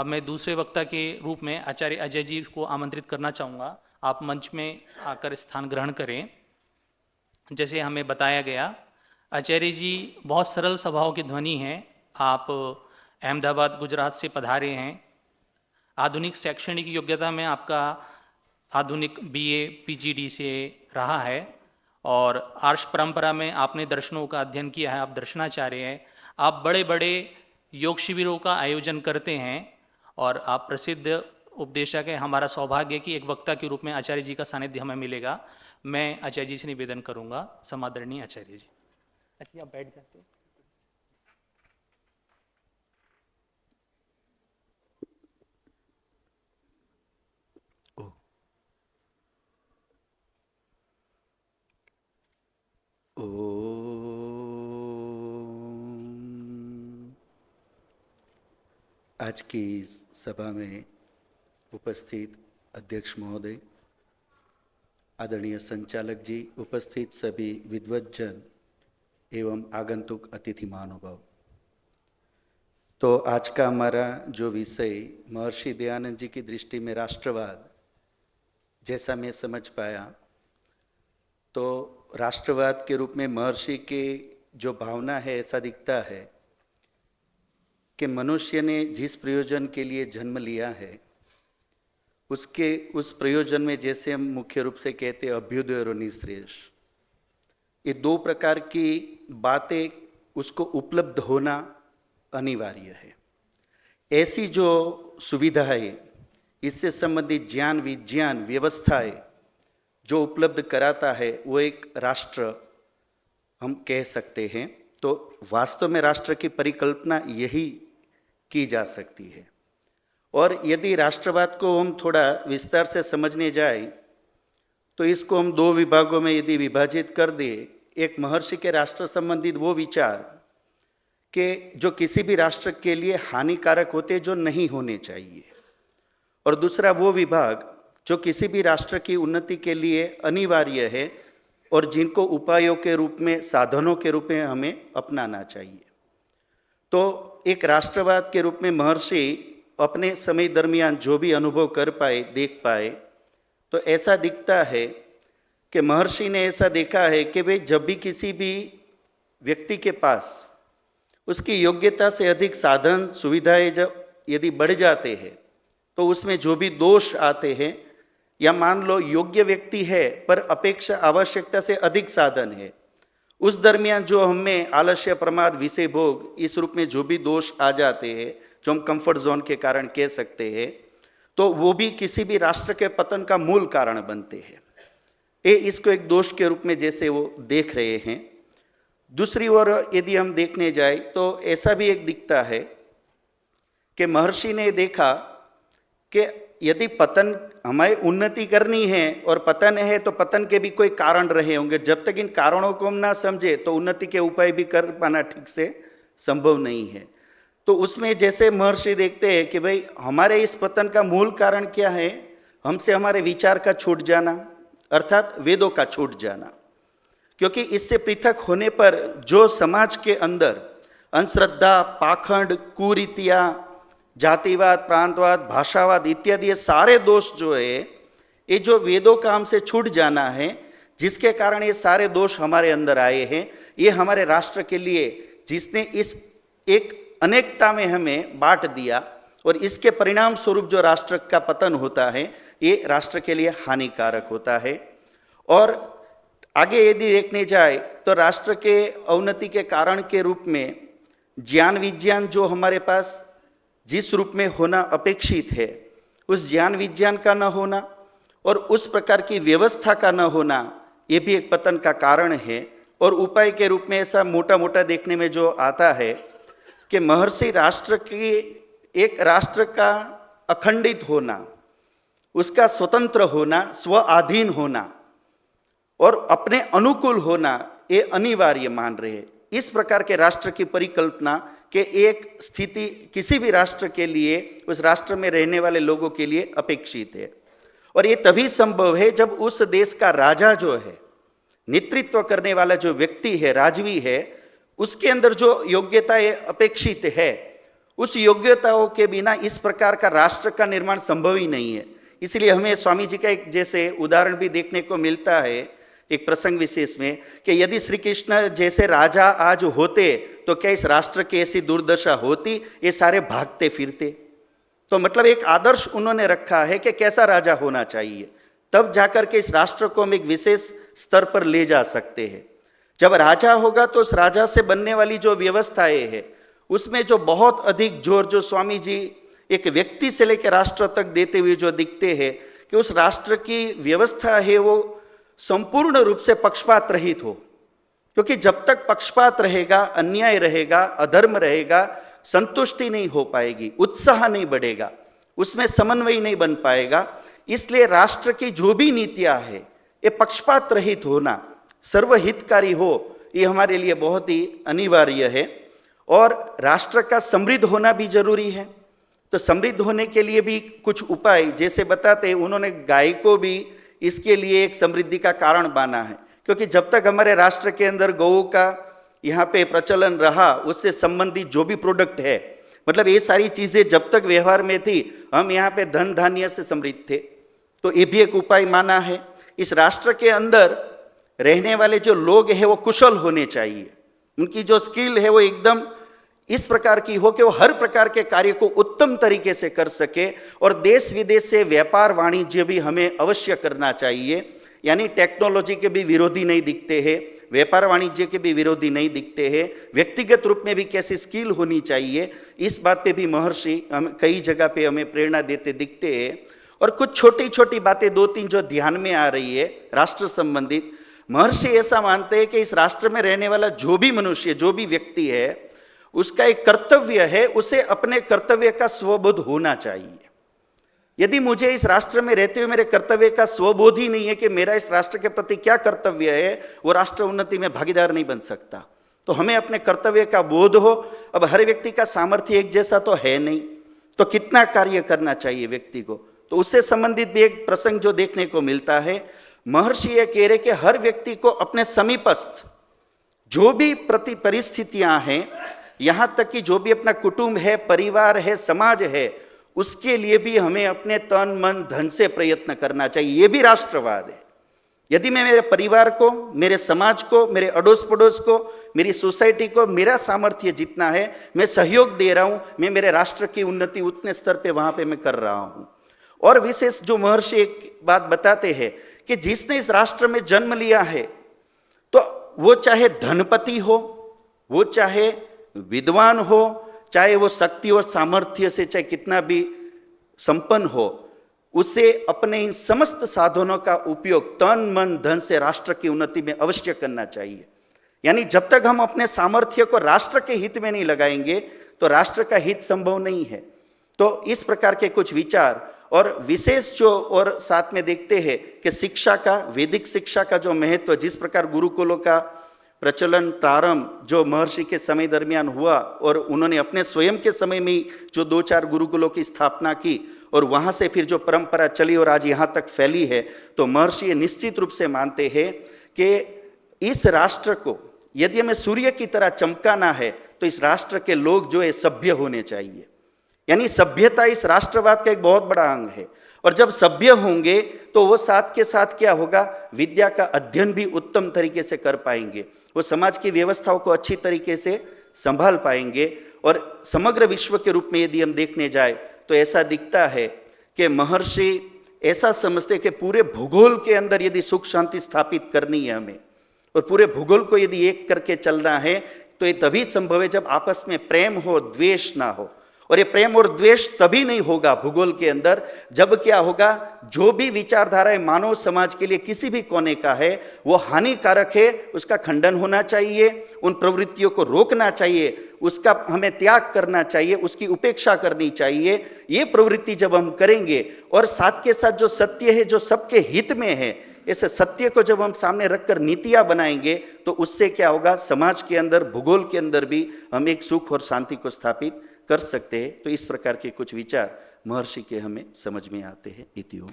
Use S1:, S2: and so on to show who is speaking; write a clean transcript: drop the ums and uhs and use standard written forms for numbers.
S1: अब मैं दूसरे वक्ता के रूप में आचार्य अजय जी को आमंत्रित करना चाहूँगा। आप मंच में आकर स्थान ग्रहण करें। जैसे हमें बताया गया, आचार्य जी बहुत सरल स्वभाव के ध्वनि हैं। आप अहमदाबाद गुजरात से पधारे हैं। आधुनिक शैक्षणिक योग्यता में आपका आधुनिक बीए पीजीडी से रहा है और आर्ष परंपरा में आपने दर्शनों का अध्ययन किया है, आप दर्शनाचार्य हैं। आप बड़े बड़े योग शिविरों का आयोजन करते हैं और आप प्रसिद्ध उपदेशक हैं। हमारा सौभाग्य है कि एक वक्ता के रूप में आचार्य जी का सानिध्य हमें मिलेगा। मैं आचार्य जी से निवेदन करूंगा, समादरणीय आचार्य जी। अच्छा, आप बैठ जाते हैं।
S2: आज की इस सभा में उपस्थित अध्यक्ष महोदय, आदरणीय संचालक जी, उपस्थित सभी विद्वज्जन एवं आगंतुक अतिथि महानुभाव। तो आज का हमारा जो विषय महर्षि दयानंद जी की दृष्टि में राष्ट्रवाद, जैसा मैं समझ पाया तो राष्ट्रवाद के रूप में महर्षि की जो भावना है, ऐसा दिखता है कि मनुष्य ने जिस प्रयोजन के लिए जन्म लिया है उस प्रयोजन में, जैसे हम मुख्य रूप से कहते हैं अभ्युदय और निःश्रेयस, ये दो प्रकार की बातें उसको उपलब्ध होना अनिवार्य है। ऐसी जो सुविधाएं, इससे संबंधित ज्ञान विज्ञान व्यवस्थाएं जो उपलब्ध कराता है, वो एक राष्ट्र हम कह सकते हैं। तो वास्तव में राष्ट्र की परिकल्पना यही की जा सकती है। और यदि राष्ट्रवाद को हम थोड़ा विस्तार से समझने जाए तो इसको हम दो विभागों में यदि विभाजित कर दें, एक महर्षि के राष्ट्र संबंधित वो विचार कि जो किसी भी राष्ट्र के लिए हानिकारक होते, जो नहीं होने चाहिए, और दूसरा वो विभाग जो किसी भी राष्ट्र की उन्नति के लिए अनिवार्य है और जिनको उपायों के रूप में, साधनों के रूप में हमें अपनाना चाहिए। तो एक राष्ट्रवाद के रूप में महर्षि अपने समय दरमियान जो भी अनुभव कर पाए, देख पाए, तो ऐसा दिखता है कि महर्षि ने ऐसा देखा है कि भाई जब भी किसी भी व्यक्ति के पास उसकी योग्यता से अधिक साधन सुविधाएं जब यदि बढ़ जाते हैं तो उसमें जो भी दोष आते हैं, या मान लो योग्य व्यक्ति है पर अपेक्षा आवश्यकता से अधिक साधन है, उस दरमियान जो हमें आलस्य, प्रमाद, विषय भोग, इस रूप में जो भी दोष आ जाते हैं, जो हम कंफर्ट जोन के कारण कह सकते हैं, तो वो भी किसी भी राष्ट्र के पतन का मूल कारण बनते हैं। ये इसको एक दोष के रूप में जैसे वो देख रहे हैं। दूसरी ओर यदि हम देखने जाए तो ऐसा भी एक दिखता है कि महर्षि ने देखा कि यदि पतन, हमें उन्नति करनी है और पतन है, तो पतन के भी कोई कारण रहे होंगे। जब तक इन कारणों को हम ना समझे तो उन्नति के उपाय भी कर पाना ठीक से संभव नहीं है। तो उसमें जैसे महर्षि देखते हैं कि भाई हमारे इस पतन का मूल कारण क्या है, हमसे हमारे विचार का छूट जाना, अर्थात वेदों का छूट जाना। क्योंकि इससे पृथक होने पर जो समाज के अंदर अंधश्रद्धा, पाखंड, कुरीतियाँ, जातिवाद, प्रांतवाद, भाषावाद इत्यादि ये सारे दोष जो है, ये जो वेदों का हमसे छूट जाना है, जिसके कारण ये सारे दोष हमारे अंदर आए हैं, ये हमारे राष्ट्र के लिए, जिसने इस एक अनेकता में हमें बांट दिया और इसके परिणाम स्वरूप जो राष्ट्र का पतन होता है, ये राष्ट्र के लिए हानिकारक होता है। और आगे यदि देखने जाए तो राष्ट्र के अवनति के कारण के रूप में ज्ञान विज्ञान जो हमारे पास जिस रूप में होना अपेक्षित है, उस ज्ञान विज्ञान का न होना और उस प्रकार की व्यवस्था का न होना, ये भी एक पतन का कारण है। और उपाय के रूप में ऐसा मोटा मोटा देखने में जो आता है कि महर्षि राष्ट्र की, एक राष्ट्र का अखंडित होना, उसका स्वतंत्र होना, स्व अधीन होना और अपने अनुकूल होना, ये अनिवार्य मान रहे हैं। इस प्रकार के राष्ट्र की परिकल्पना के एक स्थिति किसी भी राष्ट्र के लिए, उस राष्ट्र में रहने वाले लोगों के लिए अपेक्षित है। और ये तभी संभव है जब उस देश का राजा जो है, नेतृत्व करने वाला जो व्यक्ति है, राजवी है, उसके अंदर जो योग्यता अपेक्षित है, उस योग्यताओं के बिना इस प्रकार का राष्ट्र का निर्माण संभव ही नहीं है। इसलिए हमें स्वामी जी का एक जैसे उदाहरण भी देखने को मिलता है एक प्रसंग विशेष में, कि यदि श्री कृष्ण जैसे राजा आज होते तो क्या इस राष्ट्र की ऐसी दुर्दशा होती, ये सारे भागते फिरते। तो मतलब एक आदर्श उन्होंने रखा है कि कैसा राजा होना चाहिए, तब जाकर के इस राष्ट्र को हम एक विशेष स्तर पर ले जा सकते हैं। जब राजा होगा तो उस राजा से बनने वाली जो व्यवस्थाएं है उसमें जो बहुत अधिक जोर जो स्वामी जी एक व्यक्ति से लेकर राष्ट्र तक देते हुए जो दिखते हैं कि उस राष्ट्र की व्यवस्था है वो संपूर्ण रूप से पक्षपात रहित हो, क्योंकि जब तक पक्षपात रहेगा, अन्याय रहेगा, अधर्म रहेगा, संतुष्टि नहीं हो पाएगी, उत्साह नहीं बढ़ेगा, उसमें समन्वय नहीं बन पाएगा। इसलिए राष्ट्र की जो भी नीतियां है ये पक्षपात रहित होना, सर्वहितकारी हो, ये हमारे लिए बहुत ही अनिवार्य है। और राष्ट्र का समृद्ध होना भी जरूरी है। तो समृद्ध होने के लिए भी कुछ उपाय जैसे बताते हैं, उन्होंने गाय को भी इसके लिए एक समृद्धि का कारण माना है, क्योंकि जब तक हमारे राष्ट्र के अंदर गौ का यहाँ पे प्रचलन रहा, उससे संबंधित जो भी प्रोडक्ट है, मतलब ये सारी चीजें जब तक व्यवहार में थी, हम यहाँ पे धन धान्य से समृद्ध थे। तो ये भी एक उपाय माना है। इस राष्ट्र के अंदर रहने वाले जो लोग हैं वो कुशल होने चाहिए, उनकी जो स्किल है वो एकदम इस प्रकार की हो कि वो हर प्रकार के कार्य को उत्तम तरीके से कर सके। और देश विदेश से व्यापार वाणिज्य भी हमें अवश्य करना चाहिए, यानी टेक्नोलॉजी के भी विरोधी नहीं दिखते हैं, व्यापार वाणिज्य के भी विरोधी नहीं दिखते हैं। व्यक्तिगत रूप में भी कैसी स्किल होनी चाहिए, इस बात पे भी महर्षि हम कई जगह पे हमें प्रेरणा देते दिखते हैं। और कुछ छोटी छोटी बातें दो तीन जो ध्यान में आ रही है राष्ट्र संबंधित, महर्षि ऐसा मानते हैं कि इस राष्ट्र में रहने वाला जो भी मनुष्य, जो भी व्यक्ति है, उसका एक कर्तव्य है, उसे अपने कर्तव्य का स्वबोध होना चाहिए। यदि मुझे इस राष्ट्र में रहते हुए मेरे कर्तव्य का स्वबोध ही नहीं है कि मेरा इस राष्ट्र के प्रति क्या कर्तव्य है, वो राष्ट्र उन्नति में भागीदार नहीं बन सकता। तो हमें अपने कर्तव्य का बोध हो। अब हर व्यक्ति का सामर्थ्य एक जैसा तो है नहीं, तो कितना कार्य करना चाहिए व्यक्ति को, तो उससे संबंधित भी एक प्रसंग जो देखने को मिलता है। महर्षि ये कह रहे कि हर व्यक्ति को अपने समीपस्थ जो भी परिस्थितियां हैं, यहां तक कि जो भी अपना कुटुंब है, परिवार है, समाज है, उसके लिए भी हमें अपने तन मन धन से प्रयत्न करना चाहिए। ये भी राष्ट्रवाद है। यदि मैं मेरे परिवार को, मेरे समाज को, मेरे अड़ोस पड़ोस को, मेरी सोसाइटी को मेरा सामर्थ्य जितना है मैं सहयोग दे रहा हूं, मैं मेरे राष्ट्र की उन्नति उतने स्तर पे वहां पे मैं कर रहा हूं। और विशेष जो महर्षि एक बात बताते हैं कि जिसने इस राष्ट्र में जन्म लिया है, तो वो चाहे धनपति हो, वो चाहे विद्वान हो, चाहे वो शक्ति और सामर्थ्य से चाहे कितना भी संपन्न हो, उसे अपने इन समस्त साधनों का उपयोग तन मन धन से राष्ट्र की उन्नति में अवश्य करना चाहिए। यानी जब तक हम अपने सामर्थ्य को राष्ट्र के हित में नहीं लगाएंगे तो राष्ट्र का हित संभव नहीं है। तो इस प्रकार के कुछ विचार और विशेष जो और साथ में देखते हैं कि शिक्षा का, वैदिक शिक्षा का जो महत्व, जिस प्रकार गुरुकुलों का प्रचलन प्रारंभ जो महर्षि के समय दरमियान हुआ और उन्होंने अपने स्वयं के समय में जो 2-4 गुरुकुलों की स्थापना की और वहाँ से फिर जो परंपरा चली और आज यहाँ तक फैली है, तो महर्षि ये निश्चित रूप से मानते हैं कि इस राष्ट्र को यदि हमें सूर्य की तरह चमकाना है तो इस राष्ट्र के लोग जो है सभ्य होने चाहिए। यानी सभ्यता इस राष्ट्रवाद का एक बहुत बड़ा अंग है। और जब सभ्य होंगे तो वो साथ के साथ क्या होगा, विद्या का अध्ययन भी उत्तम तरीके से कर पाएंगे, वो समाज की व्यवस्थाओं को अच्छी तरीके से संभाल पाएंगे। और समग्र विश्व के रूप में यदि हम देखने जाए तो ऐसा दिखता है कि महर्षि ऐसा समझते कि पूरे भूगोल के अंदर यदि सुख शांति स्थापित करनी है हमें, और पूरे भूगोल को यदि एक करके चलना है, तो ये तभी संभव है जब आपस में प्रेम हो, द्वेष ना हो। और ये प्रेम और द्वेष तभी नहीं होगा भूगोल के अंदर जब क्या होगा, जो भी विचारधारा मानव समाज के लिए किसी भी कोने का है वो हानिकारक है, उसका खंडन होना चाहिए, उन प्रवृत्तियों को रोकना चाहिए, उसका हमें त्याग करना चाहिए, उसकी उपेक्षा करनी चाहिए। ये प्रवृत्ति जब हम करेंगे और साथ के साथ जो सत्य है, जो सबके हित में है, ऐसे सत्य को जब हम सामने रखकर नीतियां बनाएंगे तो उससे क्या होगा, समाज के अंदर, भूगोल के अंदर भी हम एक सुख और शांति को स्थापित कर सकते हैं। तो इस प्रकार के कुछ विचार महर्षि के हमें समझ में आते हैं। इति ओम।